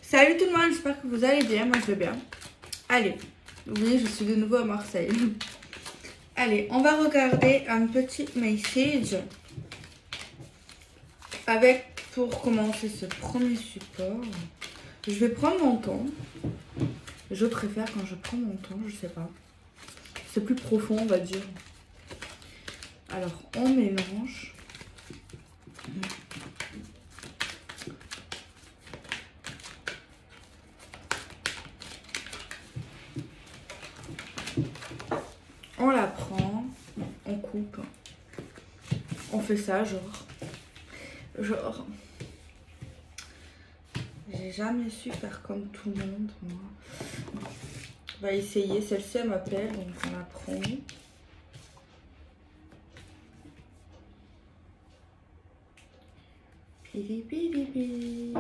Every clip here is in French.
Salut tout le monde, j'espère que vous allez bien, moi je vais bien. Allez, oui, je suis de nouveau à Marseille. Allez, on va regarder un petit message avec, pour commencer ce premier support, je vais prendre mon temps. Je préfère quand je prends mon temps, je sais pas. C'est plus profond, on va dire. Alors, on mélange. On la prend, on coupe, on fait ça, genre, j'ai jamais su faire comme tout le monde, moi. On va essayer, celle-ci elle m'appelle, donc on la prend. Pili pili pili.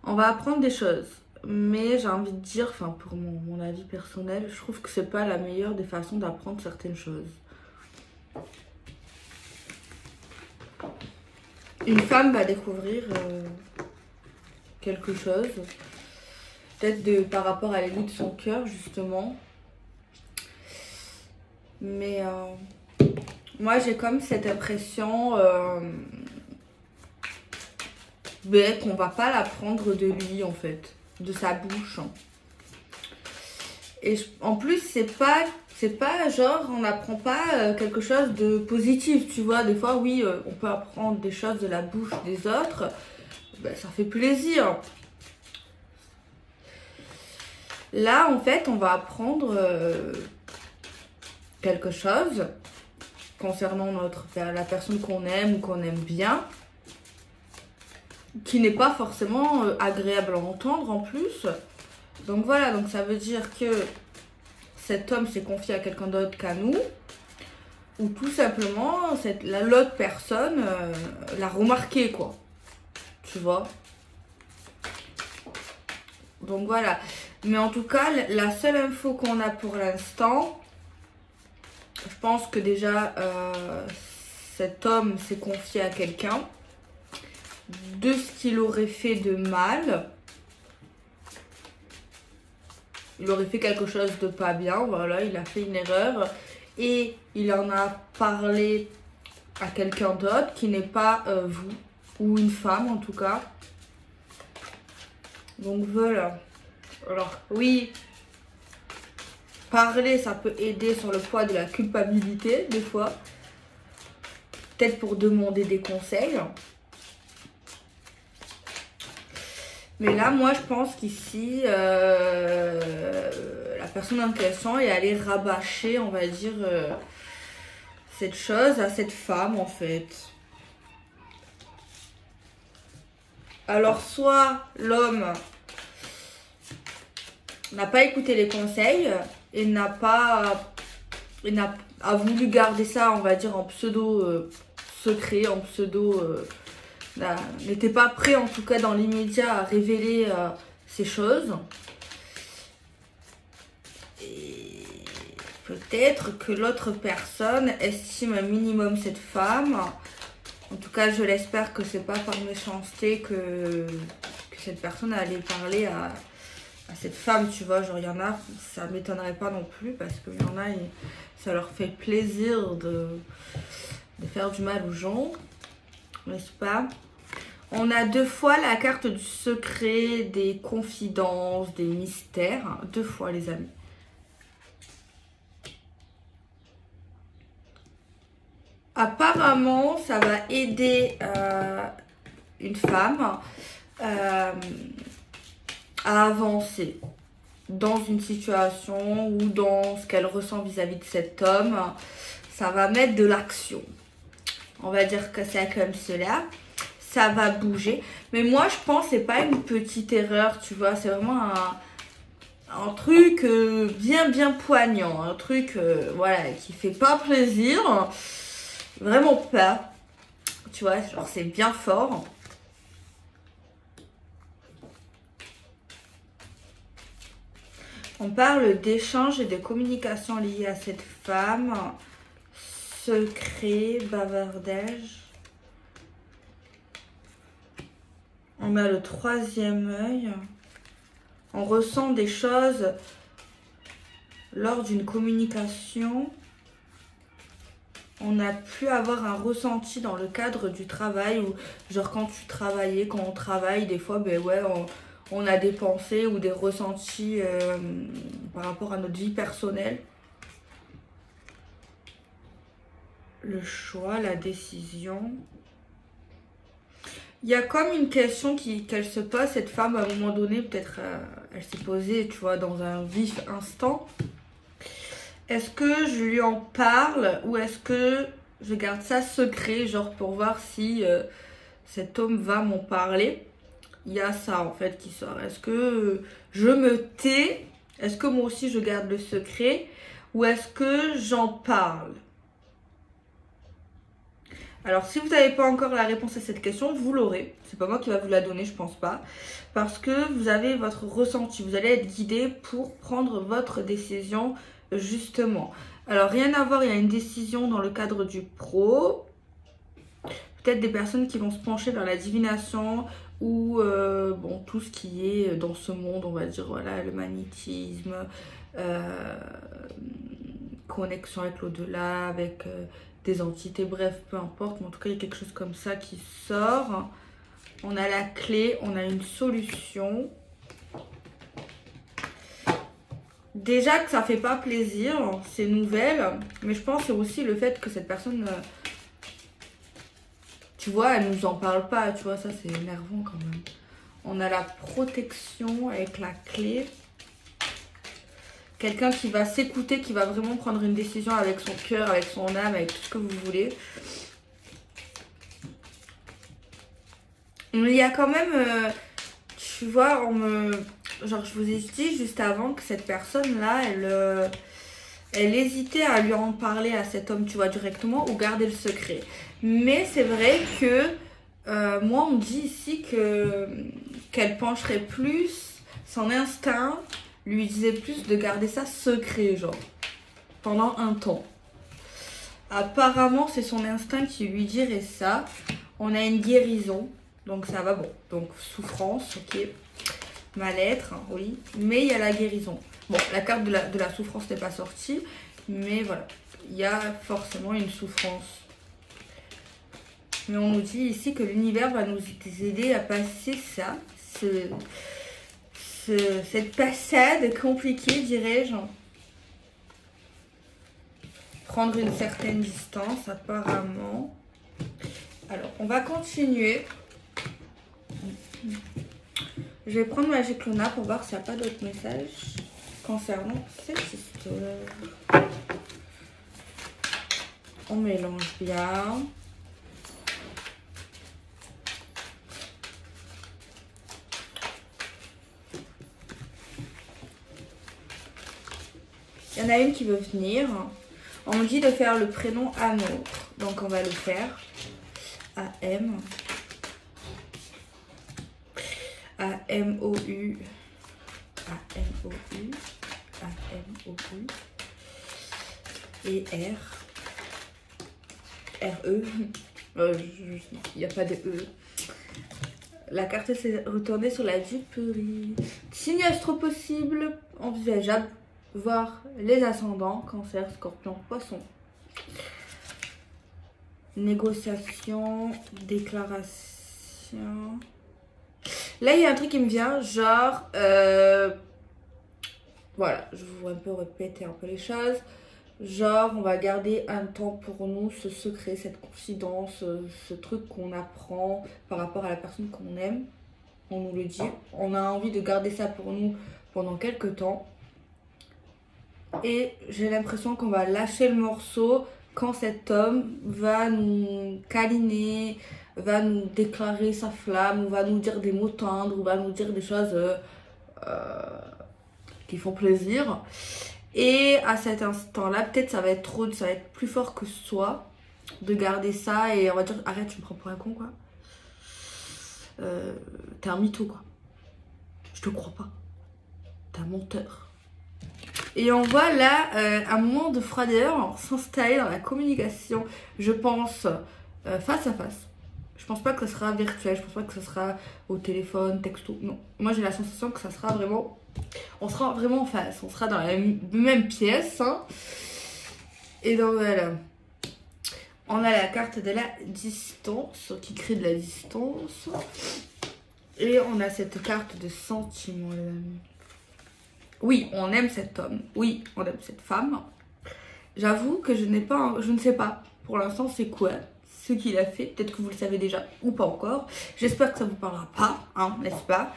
On va apprendre des choses, mais j'ai envie de dire, enfin pour mon avis personnel, je trouve que c'est pas la meilleure des façons d'apprendre certaines choses. Une femme va découvrir quelque chose, peut-être par rapport à l'élu de son cœur justement, mais moi j'ai comme cette impression qu'on va pas l'apprendre de lui en fait, de sa bouche. Et en plus c'est pas genre on n'apprend pas quelque chose de positif, tu vois. Des fois oui, on peut apprendre des choses de la bouche des autres, ben, ça fait plaisir. Là en fait on va apprendre quelque chose concernant la personne qu'on aime ou qu'on aime bien, qui n'est pas forcément agréable à entendre en plus. Donc voilà, donc ça veut dire que cet homme s'est confié à quelqu'un d'autre qu'à nous, ou tout simplement l'autre personne l'a remarqué, quoi. Tu vois. Donc voilà. Mais en tout cas, la seule info qu'on a pour l'instant, je pense que déjà cet homme s'est confié à quelqu'un de ce qu'il aurait fait de mal. Il aurait fait quelque chose de pas bien, voilà, il a fait une erreur et il en a parlé à quelqu'un d'autre qui n'est pas vous, ou une femme en tout cas. Donc voilà. Alors oui, parler ça peut aider sur le poids de la culpabilité des fois. Peut-être pour demander des conseils. Mais là, moi, je pense qu'ici, la personne en question est allée rabâcher, on va dire, cette chose à cette femme, en fait. Alors, soit l'homme n'a pas écouté les conseils et a voulu garder ça, on va dire, en pseudo secret, en pseudo... n'était pas prêt en tout cas dans l'immédiat à révéler ces choses. Et peut-être que l'autre personne estime un minimum cette femme. En tout cas, je l'espère que c'est pas par méchanceté que cette personne allait parler à cette femme, tu vois. Genre, il y en a, ça m'étonnerait pas non plus, parce qu'il y en a, ça leur fait plaisir de faire du mal aux gens, n'est-ce pas? On a deux fois la carte du secret, des confidences, des mystères. Deux fois, les amis. Apparemment, ça va aider une femme à avancer dans une situation ou dans ce qu'elle ressent vis-à-vis de cet homme. Ça va mettre de l'action. On va dire que c'est comme cela. Ça va bouger. Mais moi, je pense que c'est pas une petite erreur, tu vois. C'est vraiment un truc bien poignant. Un truc, voilà, qui fait pas plaisir. Vraiment pas. Tu vois, genre c'est bien fort. On parle d'échanges et de communications liées à cette femme. Secret, bavardage. On a le troisième œil. On ressent des choses lors d'une communication. On a pu avoir un ressenti dans le cadre du travail. Ou genre quand tu travaillais, quand on travaille, des fois, ben ouais, on a des pensées ou des ressentis par rapport à notre vie personnelle. Le choix, la décision. Il y a comme une question qu'elle se pose, cette femme, à un moment donné, peut-être elle s'est posée, tu vois, dans un vif instant. Est-ce que je lui en parle ou est-ce que je garde ça secret, genre pour voir si cet homme va m'en parler? Il y a ça en fait qui sort. Est-ce que je me tais? Est-ce que moi aussi je garde le secret? Ou est-ce que j'en parle? Alors, si vous n'avez pas encore la réponse à cette question, vous l'aurez. C'est pas moi qui va vous la donner, je pense pas. Parce que vous avez votre ressenti. Vous allez être guidé pour prendre votre décision, justement. Alors, rien à voir, il y a une décision dans le cadre du pro. Peut-être des personnes qui vont se pencher dans la divination ou bon, tout ce qui est dans ce monde, on va dire, voilà, le magnétisme, connexion avec l'au-delà, avec... des entités, bref, peu importe, mais en tout cas il y a quelque chose comme ça qui sort. On a la clé, on a une solution. Déjà que ça fait pas plaisir, ces nouvelles, mais je pense que c'est aussi le fait que cette personne, tu vois, elle nous en parle pas, tu vois, ça c'est énervant quand même. On a la protection avec la clé. Quelqu'un qui va s'écouter, qui va vraiment prendre une décision avec son cœur, avec son âme, avec tout ce que vous voulez. Mais il y a quand même, tu vois, genre je vous ai dit juste avant que cette personne-là, elle hésitait à lui en parler à cet homme, tu vois, directement ou garder le secret. Mais c'est vrai que moi, on me dit ici qu'elle pencherait plus son instinct lui disait plus de garder ça secret, genre, pendant un temps. Apparemment, c'est son instinct qui lui dirait ça. On a une guérison, donc ça va, bon. Donc, souffrance, ok. Mal-être, hein, oui. Mais il y a la guérison. Bon, la carte de la souffrance n'est pas sortie, mais voilà. Il y a forcément une souffrance. Mais on nous dit ici que l'univers va nous aider à passer ça, cette passade compliquée, dirais-je. Prendre une certaine distance, apparemment. Alors, on va continuer. Je vais prendre Magic Luna pour voir s'il n'y a pas d'autres messages concernant cette histoire. On mélange bien. Il y en a une qui veut venir. On me dit de faire le prénom Amour. Donc on va le faire. A-M. A-M-O-U. A-M-O-U. A-M-O-U. Et R. R-E. Il n'y a pas de E. La carte s'est retournée sur la duperie. Signe astro possible, envisageable. Voir les ascendants, cancer, scorpion, poisson. Négociation, déclaration. Là, il y a un truc qui me vient, genre... voilà, je vais un peu répéter un peu les choses. Genre, on va garder un temps pour nous, ce secret, cette confidence, ce truc qu'on apprend par rapport à la personne qu'on aime. On nous le dit. On a envie de garder ça pour nous pendant quelques temps. Et j'ai l'impression qu'on va lâcher le morceau quand cet homme va nous câliner, va nous déclarer sa flamme, ou va nous dire des mots tendres, ou va nous dire des choses qui font plaisir. Et à cet instant-là, peut-être ça va être trop, ça va être plus fort que soi de garder ça et on va dire arrête, tu me prends pour un con quoi. T'es un mytho quoi. Je te crois pas. T'es un menteur. Et on voit là un moment de froideur s'installer dans la communication, je pense, face à face. Je pense pas que ça sera virtuel, je pense pas que ça sera au téléphone, texto, non. Moi j'ai la sensation que ça sera vraiment, on sera vraiment en face, on sera dans la même pièce. Hein. Et donc voilà, on a la carte de la distance, qui crée de la distance. Et on a cette carte de sentiment, les amis. Oui, on aime cet homme, oui, on aime cette femme. J'avoue que je ne sais pas pour l'instant c'est quoi ce qu'il a fait. Peut-être que vous le savez déjà ou pas encore. J'espère que ça vous parlera pas, hein, n'est-ce pas?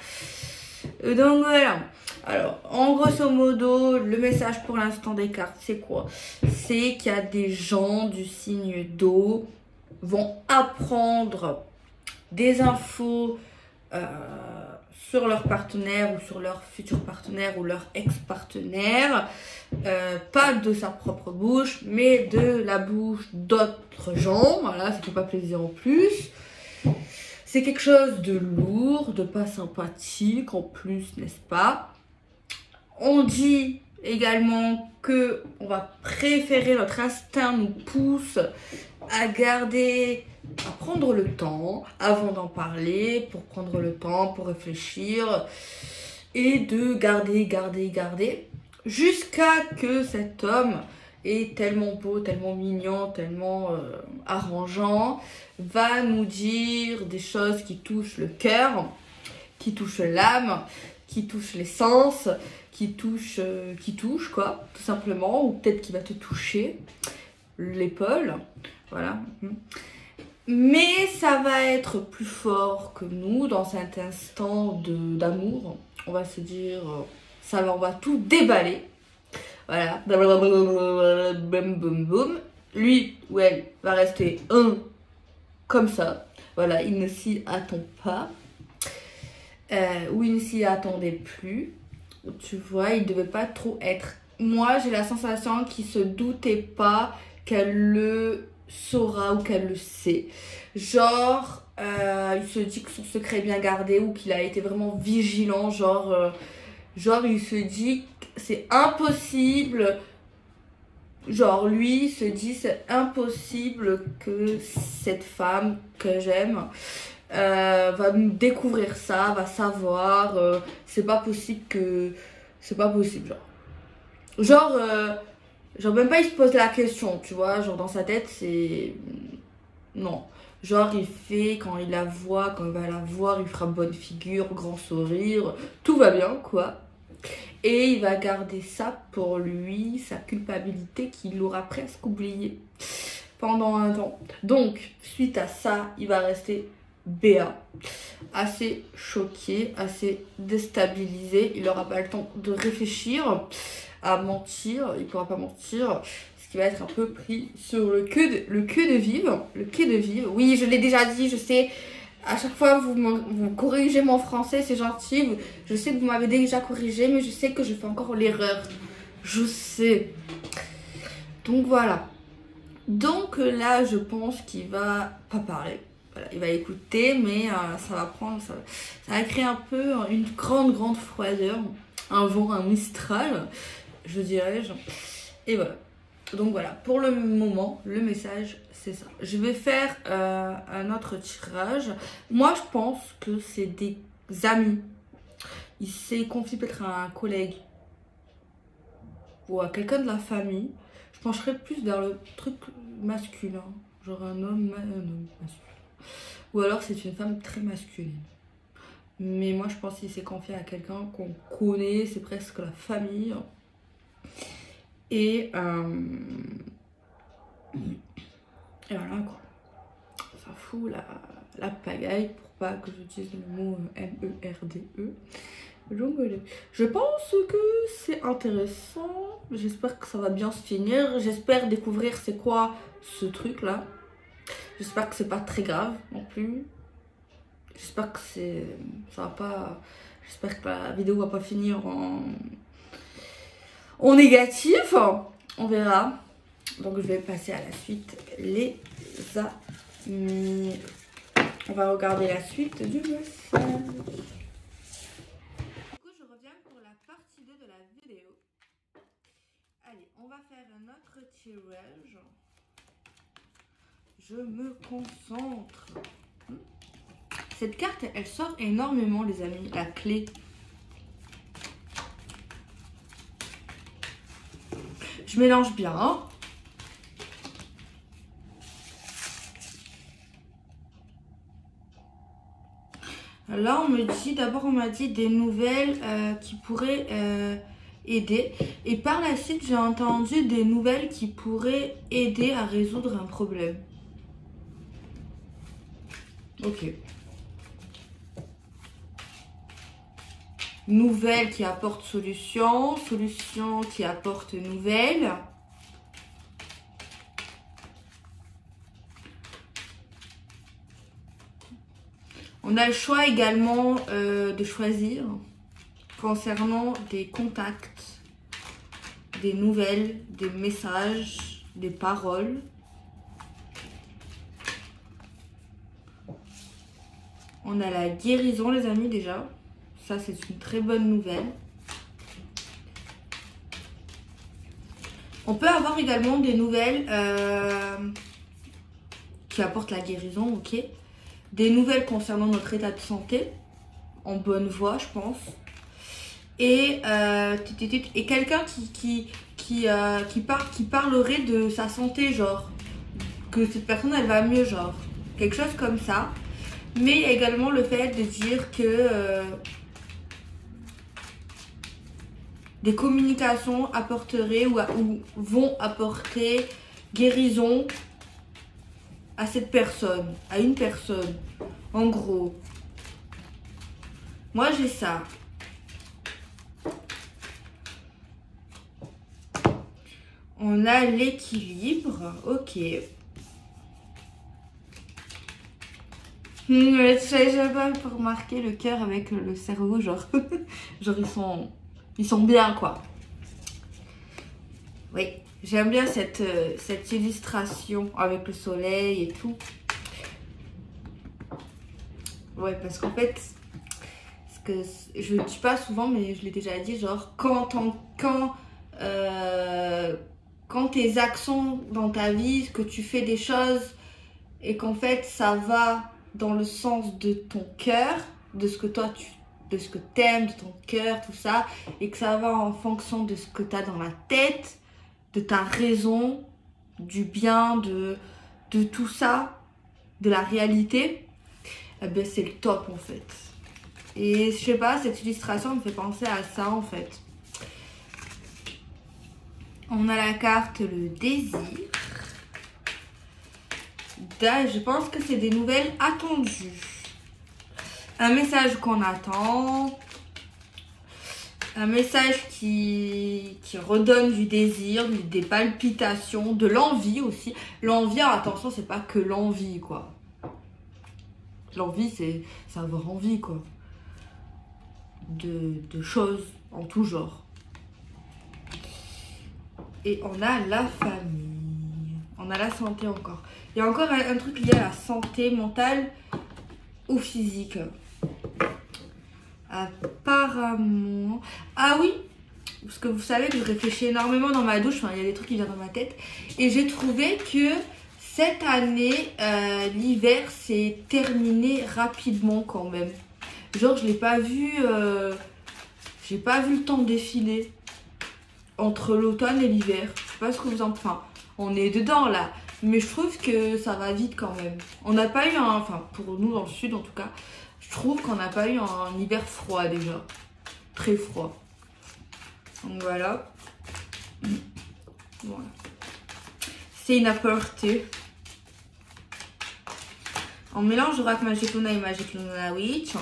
Donc voilà. Alors, en grosso modo, le message pour l'instant des cartes, c'est quoi? C'est qu'il y a des gens du signe d'eau vont apprendre des infos sur leur partenaire ou sur leur futur partenaire ou leur ex-partenaire, pas de sa propre bouche, mais de la bouche d'autres gens. Voilà, ça fait pas plaisir en plus. C'est quelque chose de lourd, de pas sympathique en plus, n'est-ce pas? On dit également que on va préférer, notre instinct nous pousse à garder, à prendre le temps avant d'en parler, pour prendre le temps, pour réfléchir et de garder jusqu'à que cet homme est tellement beau, tellement mignon, tellement arrangeant, va nous dire des choses qui touchent le cœur, qui touchent l'âme, qui touchent les sens, qui touchent quoi, tout simplement, ou peut-être qu'il va te toucher l'épaule, voilà. Mais ça va être plus fort que nous dans cet instant d'amour. On va se dire, on va tout déballer. Voilà. Boum, boum, boum. Lui ou elle va rester comme ça. Voilà, il ne s'y attend pas. Ou il ne s'y attendait plus. Tu vois, il ne devait pas trop être. Moi, j'ai la sensation qu'il se doutait pas qu'elle le saura ou qu'elle le sait. Genre, il se dit que son secret est bien gardé ou qu'il a été vraiment vigilant. Genre il se dit que c'est impossible. Genre, lui se dit c'est impossible que cette femme que j'aime va nous découvrir ça, va savoir. C'est pas possible que. C'est pas possible, genre. Genre même pas il se pose la question, tu vois, genre dans sa tête c'est... Non. Genre il fait, quand il va la voir, il fera bonne figure, grand sourire, tout va bien quoi. Et il va garder ça pour lui, sa culpabilité qu'il aura presque oubliée pendant un temps. Donc, suite à ça, il va rester béat, assez choqué, assez déstabilisé. Il n'aura pas le temps de réfléchir à mentir, il pourra pas mentir, ce qui va être un peu pris sur le queue de vive. Oui, je l'ai déjà dit, je sais, à chaque fois vous corrigez mon français, c'est gentil, je sais que vous m'avez déjà corrigé, mais je sais que je fais encore l'erreur, je sais. Donc voilà, donc là je pense qu'il va pas parler. Voilà, il va écouter, mais ça va créer un peu une grande froideur, un vent, un mistral, je dirais. Et voilà. Donc voilà, pour le moment, le message, c'est ça. Je vais faire un autre tirage. Moi, je pense que c'est des amis. Il s'est confié peut-être à un collègue ou à quelqu'un de la famille. Je pencherais plus vers le truc masculin. Genre un homme masculin. Ou alors c'est une femme très masculine. Mais moi je pense qu'il s'est confié à quelqu'un qu'on connaît, c'est presque la famille. Et voilà quoi. Ça fout la pagaille pour pas que j'utilise le mot MERDE. Donc je pense que c'est intéressant. J'espère que ça va bien se finir. J'espère découvrir c'est quoi ce truc là. J'espère que c'est pas très grave non plus. J'espère que ça va pas. J'espère que la vidéo va pas finir en négatif. On verra. Donc je vais passer à la suite, les amis. On va regarder la suite du message. Du coup, je reviens pour la partie 2 de la vidéo. faire un autre tirage. Je me concentre. Cette carte, elle sort énormément, les amis. La clé. Je mélange bien. Hein. Là, on me dit, d'abord, on m'a dit des nouvelles qui pourraient aider. Et par la suite, j'ai entendu des nouvelles qui pourraient aider à résoudre un problème. Ok. Nouvelles qui apportent solution. Solution qui apporte nouvelles. On a le choix également de choisir concernant des contacts, des nouvelles, des messages, des paroles. On a la guérison, les amis, déjà. Ça, c'est une très bonne nouvelle. On peut avoir également des nouvelles qui apportent la guérison, ok. Des nouvelles concernant notre état de santé, en bonne voie, je pense. Et quelqu'un qui parlerait de sa santé, genre, que cette personne, elle va mieux, genre, quelque chose comme ça. Mais il y a également le fait de dire que des communications apporteraient ou vont apporter guérison à cette personne, à une personne, en gros. Moi, j'ai ça. On a l'équilibre, ok. J'avais pas remarqué le cœur avec le cerveau, genre, genre ils sont bien, quoi. Oui, j'aime bien cette illustration avec le soleil et tout. Ouais, parce qu'en fait, ce que je ne dis pas souvent, mais je l'ai déjà dit, genre, quand tes actions dans ta vie, que tu fais des choses et qu'en fait, ça va dans le sens de ton cœur, de ce que toi de ce que t'aimes, de ton cœur, tout ça, et que ça va en fonction de ce que tu as dans la tête, de ta raison, du bien, de tout ça, de la réalité, eh ben c'est le top en fait. Et je sais pas, cette illustration me fait penser à ça en fait. On a la carte le désir. Je pense que c'est des nouvelles attendues. Un message qu'on attend. Un message qui redonne du désir, des palpitations, de l'envie aussi. L'envie, attention, c'est pas que l'envie, quoi. L'envie, c'est avoir envie, quoi. De choses en tout genre. Et on a la famille. On a la santé encore. Il y a encore un truc lié à la santé mentale ou physique. Apparemment. Ah oui, parce que vous savez que je réfléchis énormément dans ma douche. Enfin, il y a des trucs qui viennent dans ma tête. Et j'ai trouvé que cette année, l'hiver s'est terminé rapidement quand même. Genre, je l'ai pas vu. J'ai pas vu le temps défiler entre l'automne et l'hiver. Je sais pas ce que vous en pensez. Enfin, on est dedans là. Mais je trouve que ça va vite quand même. On n'a pas eu un... Enfin, pour nous dans le sud en tout cas, je trouve qu'on n'a pas eu un hiver froid déjà. Très froid. Donc voilà. Voilà. C'est une apportée. On mélange Orac Magic Luna et Magic Luna Witch.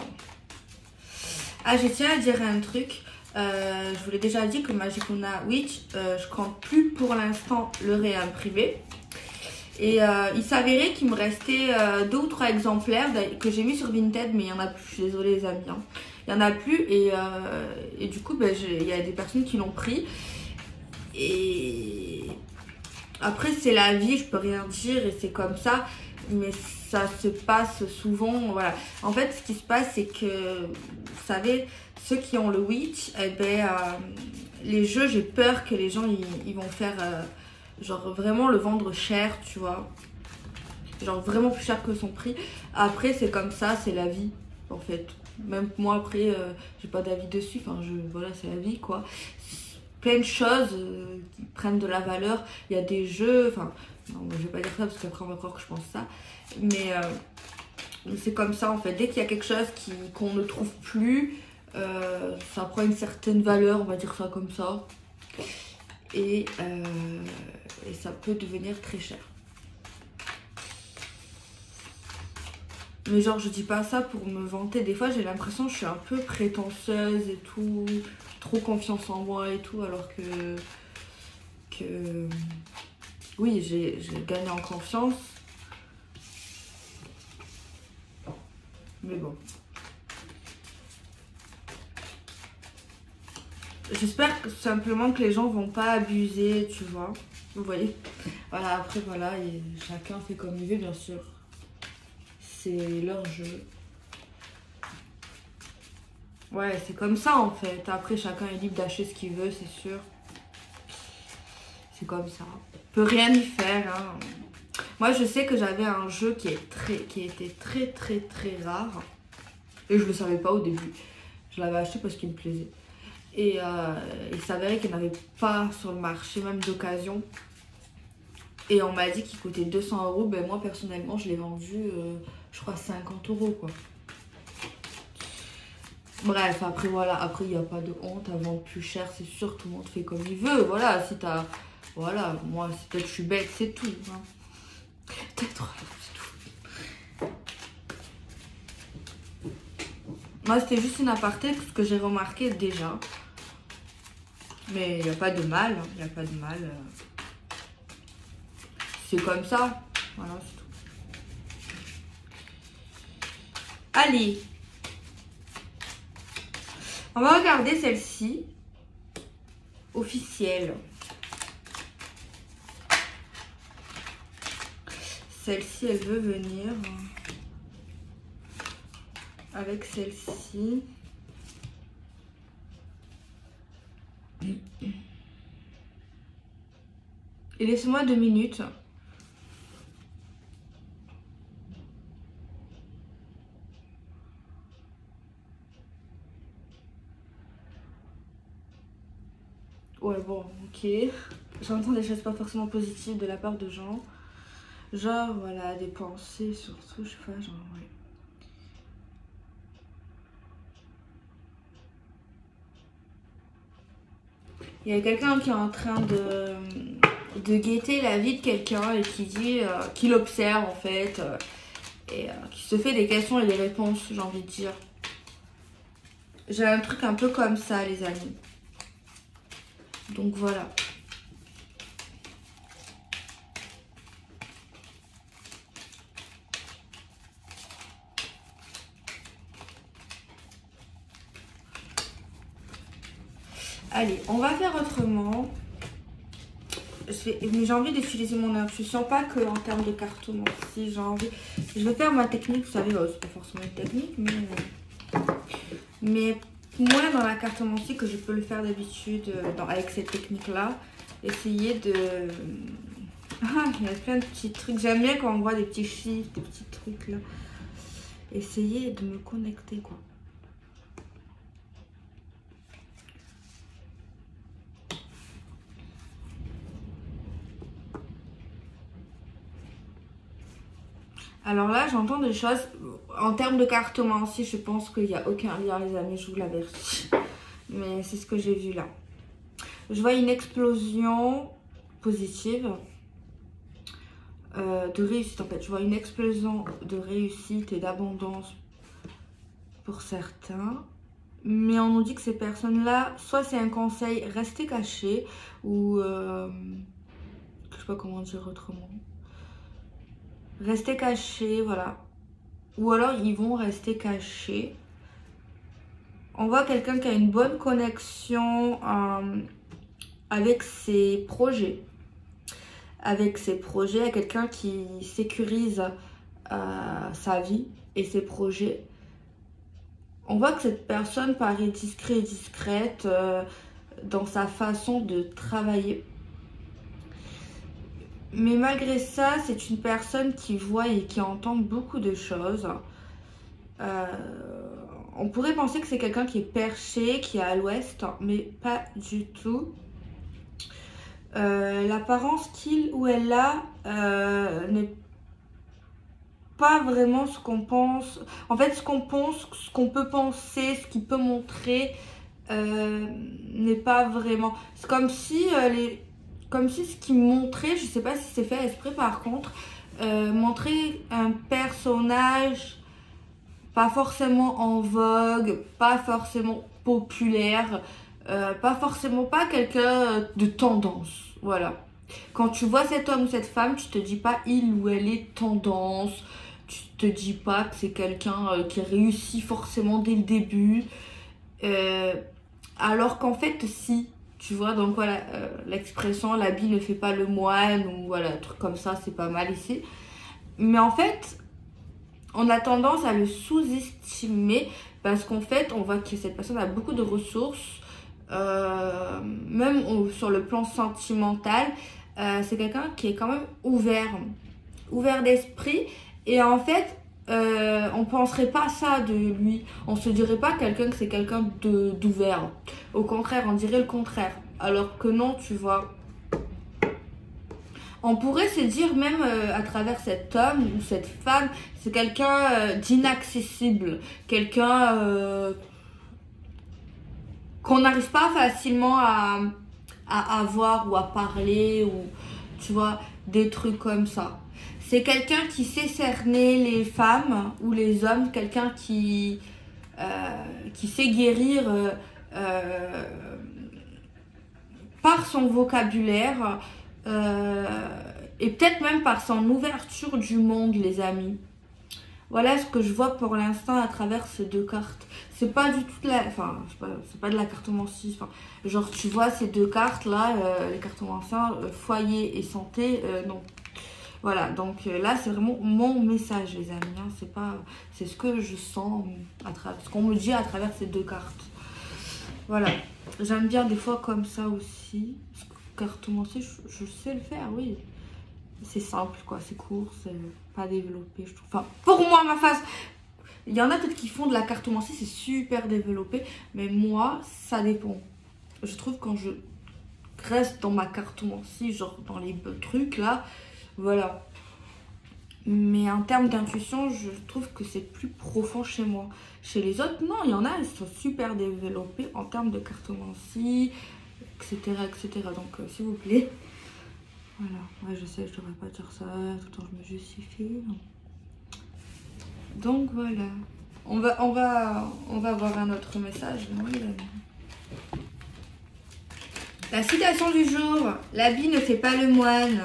Ah, je tiens à dire un truc. Je vous l'ai déjà dit que Magic Luna Witch, je compte plus pour l'instant le réimprimer. Et il s'avérait qu'il me restait 2 ou 3 exemplaires que j'ai mis sur Vinted, mais il n'y en a plus. Je suis désolée les amis. Hein. Il n'y en a plus et du coup, ben, il y a des personnes qui l'ont pris. Et Après, c'est la vie, je peux rien dire et c'est comme ça. Mais ça se passe souvent, voilà. En fait, ce qui se passe, c'est que, vous savez, ceux qui ont le Witch, eh ben, les jeux, j'ai peur que les gens, ils vont faire, genre, vraiment le vendre cher, tu vois. Genre, vraiment plus cher que son prix. Après, c'est comme ça, c'est la vie, en fait. Même moi, après, j'ai pas d'avis dessus. Enfin, voilà, c'est la vie, quoi. Plein de choses qui prennent de la valeur. Il y a des jeux, enfin, non, je vais pas dire ça parce qu'après on va croire que je pense ça. Mais c'est comme ça en fait. Dès qu'il y a quelque chose qu'on ne trouve plus, ça prend une certaine valeur, on va dire ça comme ça. Et ça peut devenir très cher. Mais genre, je dis pas ça pour me vanter. Des fois, j'ai l'impression que je suis un peu prétentieuse et tout. Trop confiance en moi et tout. Alors que oui, j'ai gagné en confiance. Mais bon. J'espère simplement que les gens vont pas abuser, tu vois. Vous voyez. Voilà, après, voilà. Et chacun fait comme il veut, bien sûr. C'est leur jeu. Ouais, c'est comme ça en fait. Après, chacun est libre d'acheter ce qu'il veut, c'est sûr. C'est comme ça. On peut rien y faire. Hein. Moi, je sais que j'avais un jeu qui était très rare. Et je le savais pas au début. Je l'avais acheté parce qu'il me plaisait. Et il s'avérait qu'il n'y en avait pas sur le marché, même d'occasion. Et on m'a dit qu'il coûtait 200 €. Ben moi, personnellement, je l'ai vendu, je crois, 50 € quoi. Bref, après voilà, après il n'y a pas de honte à vendre plus cher, c'est sûr, tout le monde fait comme il veut. Voilà, si t'as. Voilà, moi, peut-être je suis bête, c'est tout. Hein. Peut-être, c'est tout. Moi, c'était juste une aparté, tout ce que j'ai remarqué déjà. Mais il n'y a pas de mal, il n'y a pas de mal. C'est comme ça. Voilà, c'est tout. Allez. On va regarder celle-ci. Officielle. Celle-ci, elle veut venir avec celle-ci. Et laissez-moi 2 minutes. Ouais, bon, ok. J'entends des choses pas forcément positives de la part de gens. Genre, voilà, des pensées surtout, je sais pas, genre, ouais. Il y a quelqu'un qui est en train de guetter la vie de quelqu'un et qui dit, qu'il observe en fait, et qui se fait des questions et des réponses, j'ai envie de dire. J'ai un truc un peu comme ça, les amis. Donc voilà. Allez, on va faire autrement. Mais j'ai envie d'utiliser mon intuition, pas que en termes de cartomancie, j'ai envie. Je vais faire ma technique, vous savez, c'est pas forcément une technique, mais moins dans la cartomancie que je peux le faire d'habitude avec cette technique-là. Essayer de... Ah, il y a plein de petits trucs. J'aime bien quand on voit des petits chiffres, des petits trucs là. Essayer de me connecter, quoi. Alors là, j'entends des choses. En termes de cartomancie, je pense qu'il n'y a aucun lien, les amis, je vous l'avertis. Mais c'est ce que j'ai vu là. Je vois une explosion positive de réussite en fait. Je vois une explosion de réussite et d'abondance pour certains. Mais on nous dit que ces personnes-là, soit c'est un conseil, restez cachés, ou je sais pas comment dire autrement. Restez cachés, voilà. Ou alors ils vont rester cachés. On voit quelqu'un qui a une bonne connexion avec ses projets, avec ses projets, à quelqu'un qui sécurise sa vie et ses projets. On voit que cette personne paraît discrète et discrète dans sa façon de travailler. Mais malgré ça, c'est une personne qui voit et qui entend beaucoup de choses. On pourrait penser que c'est quelqu'un qui est perché, qui est à l'ouest, mais pas du tout. L'apparence qu'il ou elle a n'est pas vraiment ce qu'on pense. En fait, ce qu'on pense, ce qu'on peut penser, ce qu'il peut montrer n'est pas vraiment. C'est comme si ce qu'il montrait, je sais pas si c'est fait exprès par contre, montrer un personnage pas forcément en vogue, pas forcément populaire, pas quelqu'un de tendance. Voilà. Quand tu vois cet homme ou cette femme, tu te dis pas il ou elle est tendance. Tu te dis pas que c'est quelqu'un qui réussit forcément dès le début. Alors qu'en fait, si. Tu vois, donc voilà, l'expression l'habit ne fait pas le moine, ou voilà, un truc comme ça, c'est pas mal ici. Mais en fait, on a tendance à le sous-estimer parce qu'en fait, on voit que cette personne a beaucoup de ressources, même sur le plan sentimental. C'est quelqu'un qui est quand même ouvert d'esprit. Et en fait, on penserait pas ça de lui. On se dirait pas quelqu'un que c'est quelqu'un d'ouvert. Au contraire, on dirait le contraire. Alors que non, tu vois. On pourrait se dire même à travers cet homme ou cette femme, c'est quelqu'un d'inaccessible. Quelqu'un qu'on n'arrive pas facilement à voir ou à parler, ou tu vois, des trucs comme ça. C'est quelqu'un qui sait cerner les femmes ou les hommes, quelqu'un qui sait guérir par son vocabulaire et peut-être même par son ouverture du monde, les amis. Voilà ce que je vois pour l'instant à travers ces deux cartes. C'est pas du tout c'est pas de la cartomancie. Enfin, genre tu vois ces deux cartes là, les cartomanciens, foyer et santé, non. Voilà, donc là c'est vraiment mon message, les amis. Hein, c'est ce que je sens à travers, ce qu'on me dit à travers ces deux cartes. Voilà, j'aime bien des fois comme ça aussi. Cartomancie, je sais le faire, oui. C'est simple, quoi, c'est court, c'est pas développé, je trouve. Enfin, pour moi, ma face, il y en a peut-être qui font de la cartomancie, c'est super développé, mais moi, ça dépend. Je trouve quand je reste dans ma cartomancie, genre dans les trucs là, voilà. Mais en termes d'intuition, je trouve que c'est plus profond chez moi. Chez les autres, non, il y en a, ils sont super développés en termes de cartomancie, etc. etc. Donc, s'il vous plaît. Voilà, ouais, je sais, je devrais pas dire ça, tout le temps je me justifie. Non. Donc voilà, on va voir un autre message. La citation du jour, l'habit ne fait pas le moine,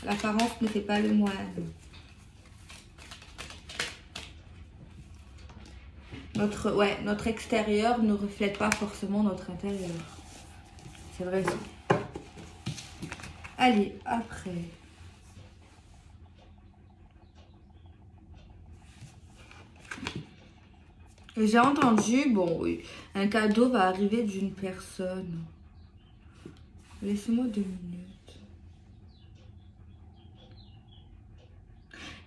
l'apparence ne fait pas le moine. Notre extérieur ne reflète pas forcément notre intérieur. C'est vrai ça. Allez, après. J'ai entendu, bon oui, un cadeau va arriver d'une personne. Laissez-moi 2 minutes.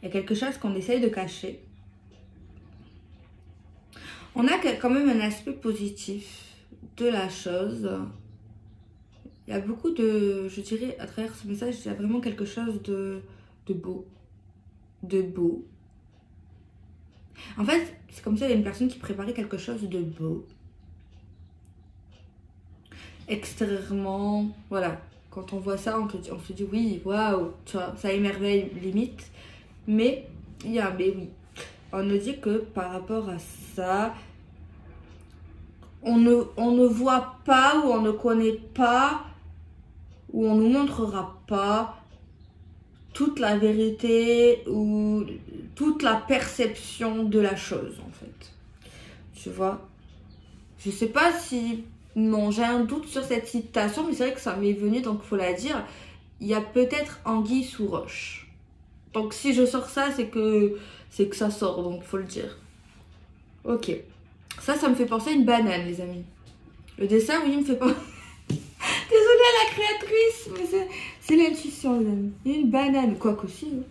Il y a quelque chose qu'on essaye de cacher. On a quand même un aspect positif de la chose. Il y a beaucoup de, je dirais, à travers ce message, il y a vraiment quelque chose de beau. De beau. En fait, c'est comme ça, il y a une personne qui préparait quelque chose de beau. Extérieurement, voilà. Quand on voit ça, on se dit oui, waouh, tu vois, ça émerveille limite. Mais, il y a un mais oui. On nous dit que par rapport à ça, on ne voit pas ou on ne connaît pas ou on nous montrera pas toute la vérité ou toute la perception de la chose en fait. Tu vois, je sais pas si... Non, j'ai un doute sur cette citation, mais c'est vrai que ça m'est venu, donc il faut la dire. il y a peut-être anguille sous roche. Donc si je sors ça, c'est que ça sort, donc il faut le dire. Ok. Ça me fait penser à une banane, les amis. Le dessin, oui, il me fait pas... Désolée à la créatrice, mais c'est l'intuition, les amis. Il y a une banane, quoi qu'aussi. Hein.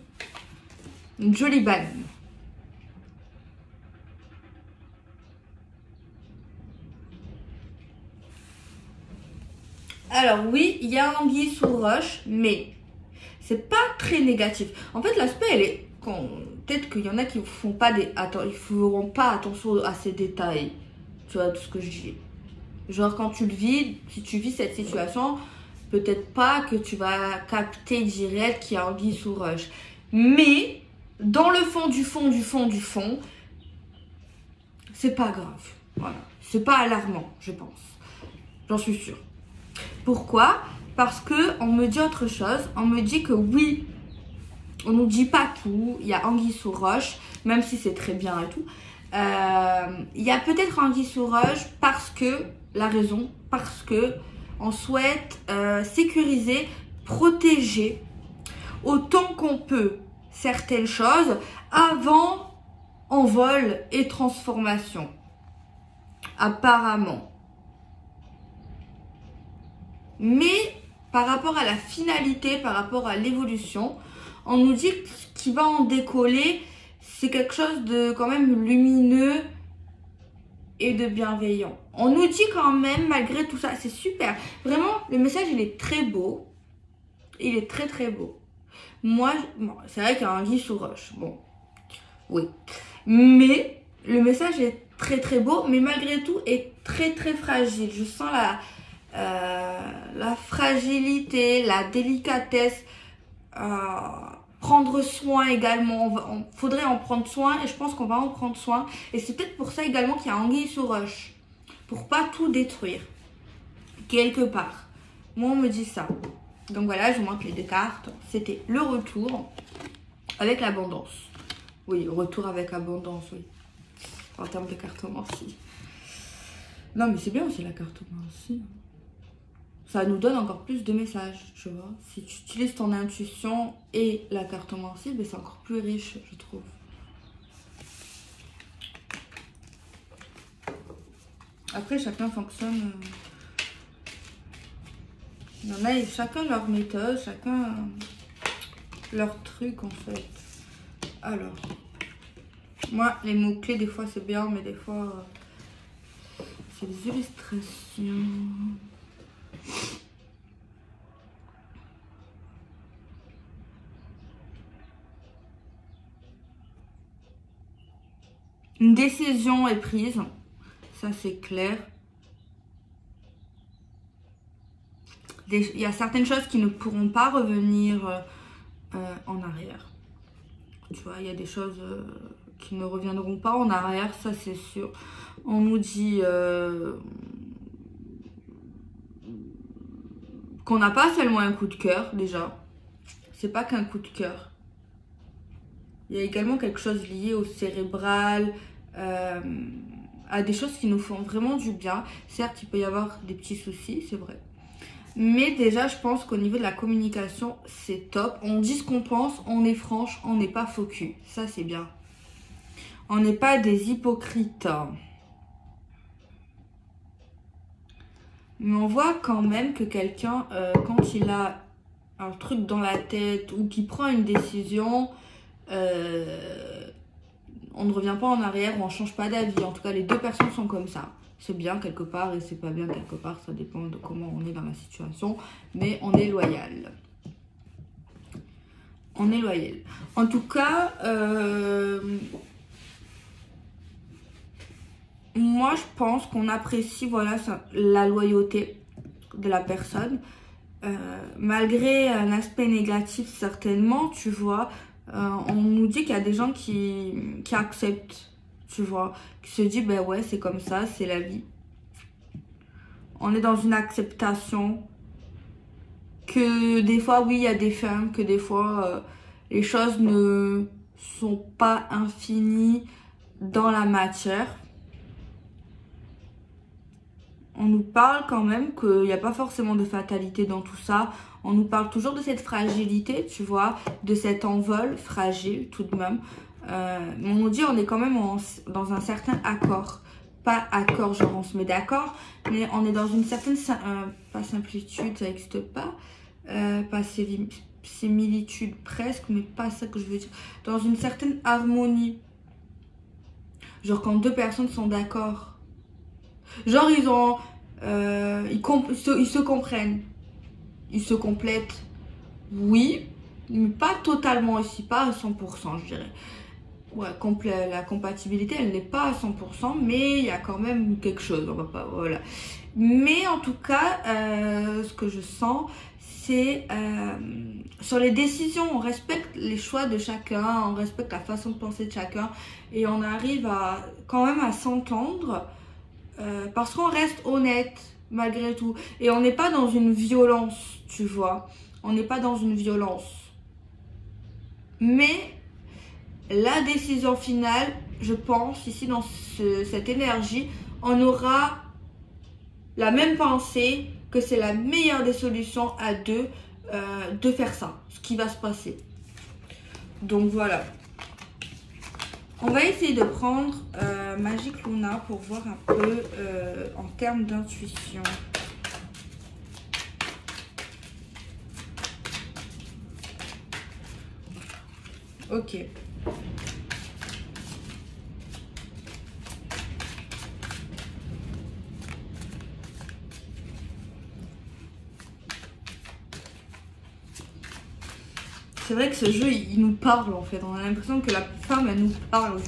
Une jolie banane. Alors oui, il y a anguille sous roche, mais c'est pas très négatif. En fait, l'aspect, elle est... Peut-être qu'il y en a qui font pas des... Attends, ils feront pas attention à ces détails. Tu vois, tout ce que je dis. Genre, quand tu le vis, si tu vis cette situation, peut-être pas que tu vas capter direct qu'il y a anguille sous roche. Mais, dans le fond du fond du fond du fond, c'est pas grave. Voilà. C'est pas alarmant, je pense. J'en suis sûre. Pourquoi? Parce que on me dit autre chose. On me dit que oui, on nous dit pas tout. Il y a anguille sous roche, même si c'est très bien et tout. Il y a peut-être anguille sous roche parce que, la raison, parce que on souhaite sécuriser, protéger autant qu'on peut certaines choses avant envol et transformation. Apparemment. Mais par rapport à la finalité, par rapport à l'évolution, on nous dit que ce qui va en décoller, c'est quelque chose de quand même lumineux et de bienveillant. On nous dit quand même, malgré tout ça, c'est super. Vraiment, le message, il est très beau. Il est très très beau. Moi, bon, c'est vrai qu'il y a anguille sous roche. Bon, oui. Mais le message est très très beau, mais malgré tout, est très très fragile. Je sens la fragilité, la délicatesse, prendre soin également. Faudrait en prendre soin et je pense qu'on va en prendre soin. Et c'est peut-être pour ça également qu'il y a anguille sous roche. Pour pas tout détruire. Quelque part. Moi, on me dit ça. Donc voilà, je vous montre les deux cartes. C'était le retour avec l'abondance. Oui, retour avec abondance, oui. En termes de cartomancie. Non, mais c'est bien aussi la cartomancie. Ça nous donne encore plus de messages, tu vois. Si tu utilises ton intuition et la cartomancie, ben c'est encore plus riche, je trouve. Après, chacun fonctionne... Il y en a, chacun leur méthode, chacun leur truc, en fait. Alors, moi, les mots-clés, des fois, c'est bien, mais des fois, c'est des illustrations... Une décision est prise, ça c'est clair. Il y a certaines choses qui ne pourront pas revenir en arrière. Tu vois, il y a des choses qui ne reviendront pas en arrière, ça c'est sûr. On nous dit qu'on n'a pas seulement un coup de cœur déjà. C'est pas qu'un coup de cœur. Il y a également quelque chose lié au cérébral, à des choses qui nous font vraiment du bien. Certes, il peut y avoir des petits soucis, c'est vrai. Mais déjà, je pense qu'au niveau de la communication, c'est top. On dit ce qu'on pense, on est franche, on n'est pas faux cul. Ça, c'est bien. On n'est pas des hypocrites. Mais on voit quand même que quelqu'un, quand il a un truc dans la tête ou qu'il prend une décision... on ne revient pas en arrière ou on ne change pas d'avis. En tout cas, les deux personnes sont comme ça. C'est bien quelque part et c'est pas bien quelque part. Ça dépend de comment on est dans la situation. Mais on est loyal. On est loyal. En tout cas, moi, je pense qu'on apprécie voilà, la loyauté de la personne. Malgré un aspect négatif, certainement, tu vois... on nous dit qu'il y a des gens qui acceptent, tu vois, qui se disent, ben ouais, c'est comme ça, c'est la vie. On est dans une acceptation que des fois, oui, il y a des fins, que des fois, les choses ne sont pas infinies dans la matière. On nous parle quand même qu'il n'y a pas forcément de fatalité dans tout ça. On nous parle toujours de cette fragilité, tu vois, de cet envol fragile tout de même. Mais on nous dit on est quand même dans un certain accord. Pas accord, genre on se met d'accord, mais on est dans une certaine, pas simplitude, ça n'existe pas, pas similitude presque, mais pas ça que je veux dire. Dans une certaine harmonie. Genre quand deux personnes sont d'accord. Genre ils ont, ils se comprennent. Ils se complètent. Oui, mais pas totalement aussi, pas à 100%, je dirais. Ouais, la compatibilité, elle n'est pas à 100%, mais il y a quand même quelque chose, on va pas, voilà. Mais en tout cas, ce que je sens, c'est sur les décisions, on respecte les choix de chacun, on respecte la façon de penser de chacun, et on arrive à quand même à s'entendre, parce qu'on reste honnête malgré tout, et on n'est pas dans une violence, tu vois, on n'est pas dans une violence, mais la décision finale, je pense, ici dans cette énergie, on aura la même pensée que c'est la meilleure des solutions à deux de faire ça, ce qui va se passer. Donc voilà. On va essayer de prendre Magic Luna pour voir un peu en termes d'intuition. Ok. C'est vrai que ce jeu, il nous parle en fait. On a l'impression que la femme, elle nous parle.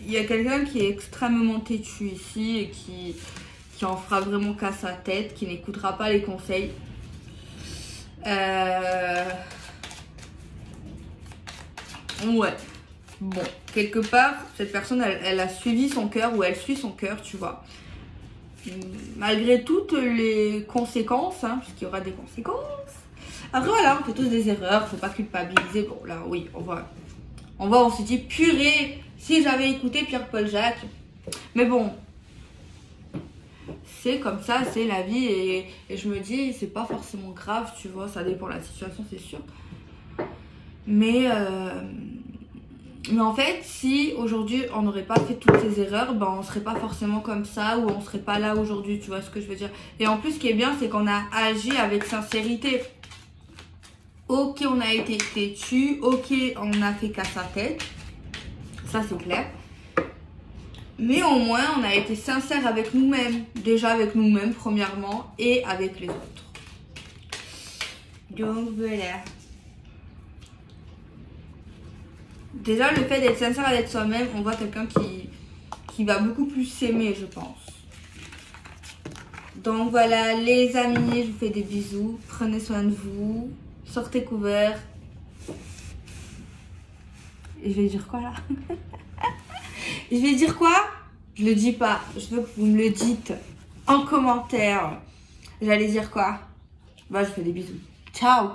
Il y a quelqu'un qui est extrêmement têtu ici et qui en fera vraiment qu'à sa tête, qui n'écoutera pas les conseils. Ouais. Bon, quelque part, cette personne, elle a suivi son cœur ou elle suit son cœur, tu vois. Malgré toutes les conséquences, hein, parce qu'il y aura des conséquences. Après, voilà, on fait tous des erreurs, faut pas culpabiliser. Bon, là, oui, on se dit, purée, si j'avais écouté Pierre-Paul Jacques. Mais bon, c'est comme ça, c'est la vie. Et je me dis, c'est pas forcément grave, tu vois, ça dépend de la situation, c'est sûr. Mais en fait, si aujourd'hui on n'aurait pas fait toutes ces erreurs, ben on serait pas forcément comme ça ou on serait pas là aujourd'hui, tu vois ce que je veux dire. Et en plus, ce qui est bien, c'est qu'on a agi avec sincérité. Ok, on a été têtu, ok, on a fait qu'à sa tête, ça c'est clair. Mais au moins, on a été sincère avec nous-mêmes, déjà avec nous-mêmes premièrement et avec les autres. Donc voilà. Déjà, le fait d'être sincère avec soi-même, on voit quelqu'un qui va beaucoup plus s'aimer, je pense. Donc voilà, les amis, je vous fais des bisous. Prenez soin de vous. Sortez couverts. Et je vais dire quoi là? Je vais dire quoi? Je le dis pas. Je veux que vous me le dites en commentaire. J'allais dire quoi? Bah, je vous fais des bisous. Ciao!